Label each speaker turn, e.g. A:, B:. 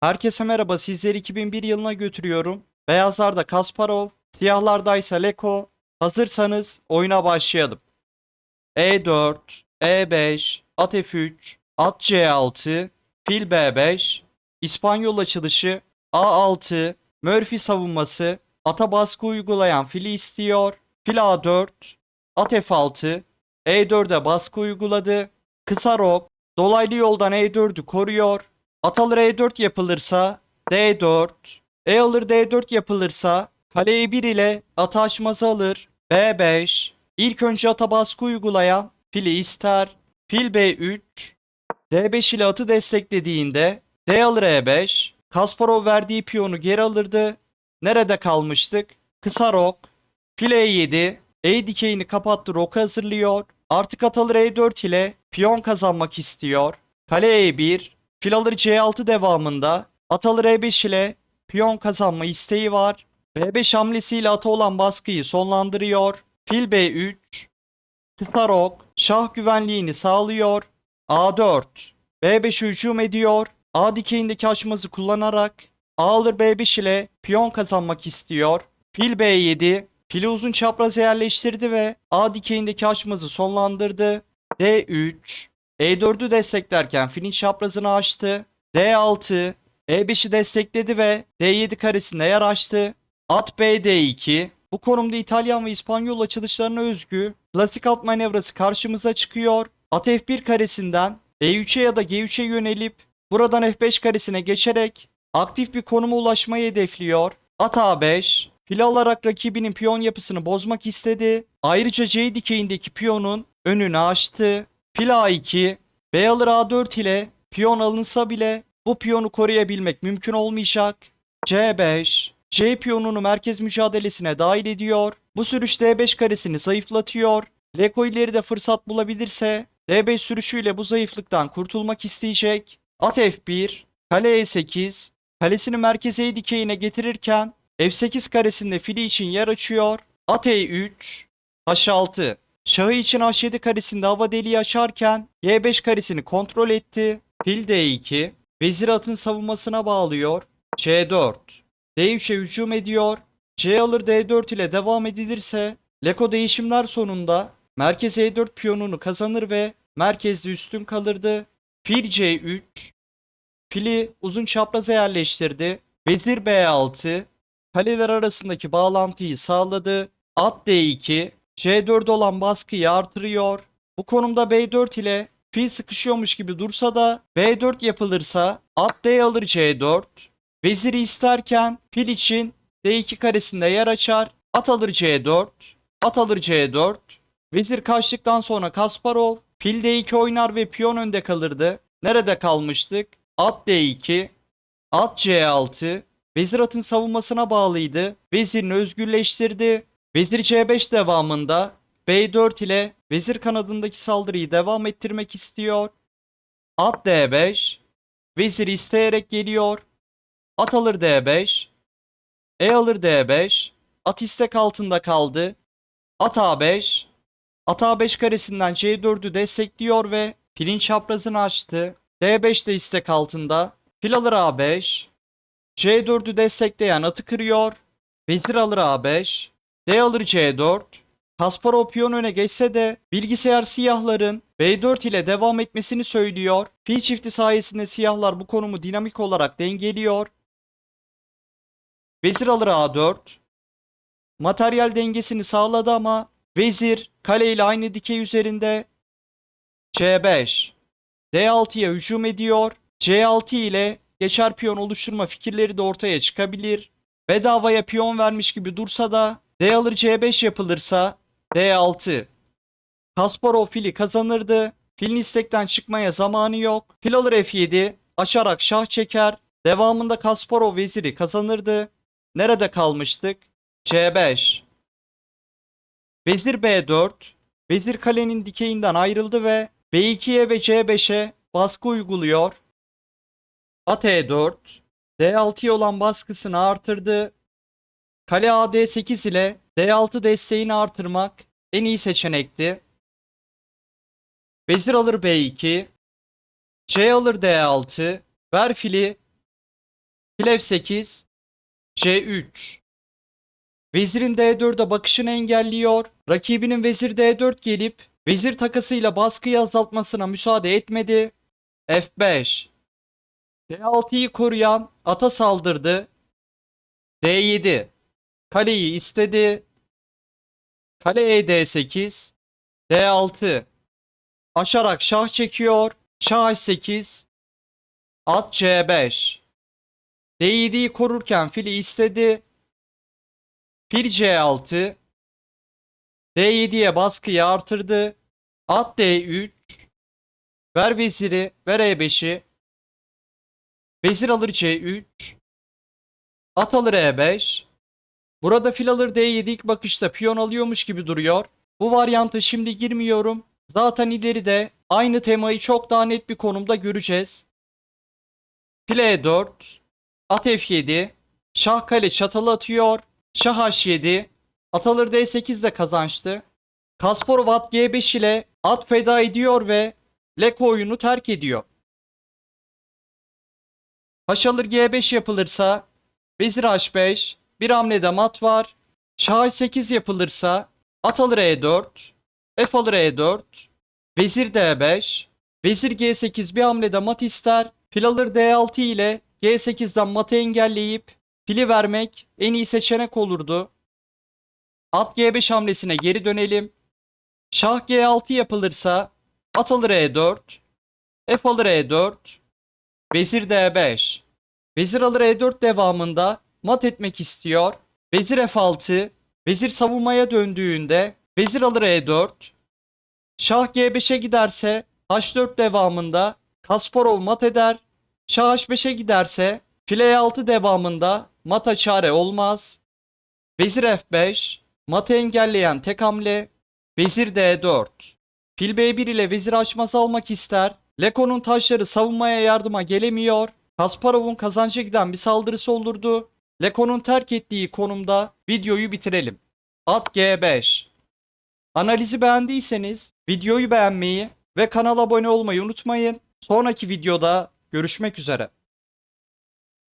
A: Herkese merhaba. Sizleri 2001 yılına götürüyorum. Beyazlarda Kasparov, siyahlarda ise Leko. Hazırsanız oyuna başlayalım. E4, E5, at F3, at C6, fil B5, İspanyol açılışı, A6, Murphy savunması, ata baskı uygulayan fili istiyor, fil A4, at F6, E4'e baskı uyguladı, kısa rok, dolaylı yoldan E4'ü koruyor, at alır E4 yapılırsa, D4, E alır D4 yapılırsa, kale E1 ile atı açmazı alır, B5, İlk önce ata baskı uygulayan fili ister. Fil B3, D5 ile atı desteklediğinde D alır E5. Kasparov verdiği piyonu geri alırdı. Nerede kalmıştık? Kısa rok. Fil E7, E dikeyini kapattı, roka hazırlıyor. Artık at alır E4 ile piyon kazanmak istiyor. Kale E1, fil alır C6 devamında. At alır E5 ile piyon kazanma isteği var. B5 hamlesiyle ata olan baskıyı sonlandırıyor. Fil B3, kısa rok, şah güvenliğini sağlıyor. A4, B5'e hücum ediyor. A dikeyindeki açmazı kullanarak A alır B5 ile piyon kazanmak istiyor. Fil B7, fili uzun çapraza yerleştirdi ve A dikeyindeki açmazı sonlandırdı. D3, E4'ü desteklerken filin çaprazını açtı. D6, E5'i destekledi ve D7 karesinde yer açtı. At B D2. Bu konumda İtalyan ve İspanyol açılışlarına özgü klasik at manevrası karşımıza çıkıyor. At F1 karesinden E3'e ya da G3'e yönelip buradan F5 karesine geçerek aktif bir konuma ulaşmayı hedefliyor. At A5 fil alarak rakibinin piyon yapısını bozmak istedi. Ayrıca C dikeyindeki piyonun önünü açtı. Fil A2 B alır A4 ile piyon alınsa bile bu piyonu koruyabilmek mümkün olmayacak. C5 C piyonunu merkez mücadelesine dahil ediyor. Bu sürüş D5 karesini zayıflatıyor. Leko ileride fırsat bulabilirse D5 sürüşüyle bu zayıflıktan kurtulmak isteyecek. At F1, kale E8, kalesini merkeze dikeyine getirirken F8 karesinde fili için yer açıyor. At E3, H6. Şahı için H7 karesinde hava deliği açarken Y5 karesini kontrol etti. Fil D2, vezir atın savunmasına bağlıyor. C4. D3'e hücum ediyor. C alır D4 ile devam edilirse Leko değişimler sonunda merkez E4 piyonunu kazanır ve merkezde üstün kalırdı. Fil C3, fili uzun çapraza yerleştirdi. Vezir B6, kaleler arasındaki bağlantıyı sağladı. At D2, C4 olan baskıyı artırıyor. Bu konumda B4 ile fil sıkışıyormuş gibi dursa da B4 yapılırsa at D alır C4. Veziri isterken fil için D2 karesinde yer açar. At alır C4. At alır C4. Vezir kaçtıktan sonra Kasparov fil D2 oynar ve piyon önde kalırdı. Nerede kalmıştık? At D2, at C6, vezir atın savunmasına bağlıydı. Vezirini özgürleştirdi. Vezir C5 devamında B4 ile vezir kanadındaki saldırıyı devam ettirmek istiyor. At D5, vezir isteyerek geliyor. At alır D5, E alır D5, at istek altında kaldı. At A5, at A5 karesinden C4'ü destekliyor ve filin çaprazını açtı. D5 de istek altında. Fil alır A5. C4'ü destekleyen atı kırıyor. Vezir alır A5. D alır C4. Kasparov piyon öne geçse de bilgisayar siyahların B4 ile devam etmesini söylüyor. Fil çifti sayesinde siyahlar bu konumu dinamik olarak dengeliyor. Vezir alır A4. Materyal dengesini sağladı ama vezir kale ile aynı dikey üzerinde. C5. D6'ya hücum ediyor. C6 ile geçer piyon oluşturma fikirleri de ortaya çıkabilir. Bedavaya piyon vermiş gibi dursa da D alır C5 yapılırsa D6. Kasparov fili kazanırdı. Filin istekten çıkmaya zamanı yok. Fil alır F7. Açarak şah çeker. Devamında Kasparov veziri kazanırdı. Nerede kalmıştık? C5. Vezir B4. Vezir kalenin dikeyinden ayrıldı ve B2'ye ve C5'e baskı uyguluyor. At E4. D6'ya olan baskısını artırdı. Kale AD8 ile D6 desteğini artırmak en iyi seçenekti. Vezir alır B2. C alır D6. Ver fili. Fil F8, C3. Vezirin D4'e bakışını engelliyor. Rakibinin vezir D4 gelip vezir takasıyla baskıyı azaltmasına müsaade etmedi. F5. D6'yı koruyan ata saldırdı. D7. Kaleyi istedi. Kale D8. D6. Aşarak şah çekiyor. Şah H8. At C5. D7'yi korurken fili istedi. Fil C6. D7'ye baskıyı artırdı. At D3. Ver veziri. Ver E5'i. Vezir alır C3. At alır E5. Burada fil alır D7 ilk bakışta piyon alıyormuş gibi duruyor. Bu varyanta şimdi girmiyorum. Zaten ileride aynı temayı çok daha net bir konumda göreceğiz. Fil E4. At F7. Şah kale çatalı atıyor. Şah H7. At alır D8 de kazançtı. Kasparov at G5 ile at feda ediyor ve Leko oyunu terk ediyor. H alır G5 yapılırsa vezir H5, bir hamlede mat var. Şah H8 yapılırsa at alır E4, F alır E4, vezir D5, vezir G8 bir hamlede mat ister. Fil alır D6 ile G8'den matı engelleyip fili vermek en iyi seçenek olurdu. At G5 hamlesine geri dönelim. Şah G6 yapılırsa at alır E4, F alır E4, vezir D5. Vezir alır E4 devamında mat etmek istiyor. Vezir F6, vezir savunmaya döndüğünde vezir alır E4. Şah G5'e giderse H4 devamında Kasparov mat eder. Şah H5'e giderse fil E6 devamında mata çare olmaz. Vezir F5, matı engelleyen tek hamle. Vezir D4. Fil B1 ile vezir H almak ister. Leko'nun taşları savunmaya yardıma gelemiyor. Kasparov'un kazanca giden bir saldırısı olurdu. Leko'nun terk ettiği konumda videoyu bitirelim. At G5. Analizi beğendiyseniz videoyu beğenmeyi ve kanala abone olmayı unutmayın. Sonraki videoda görüşmek üzere.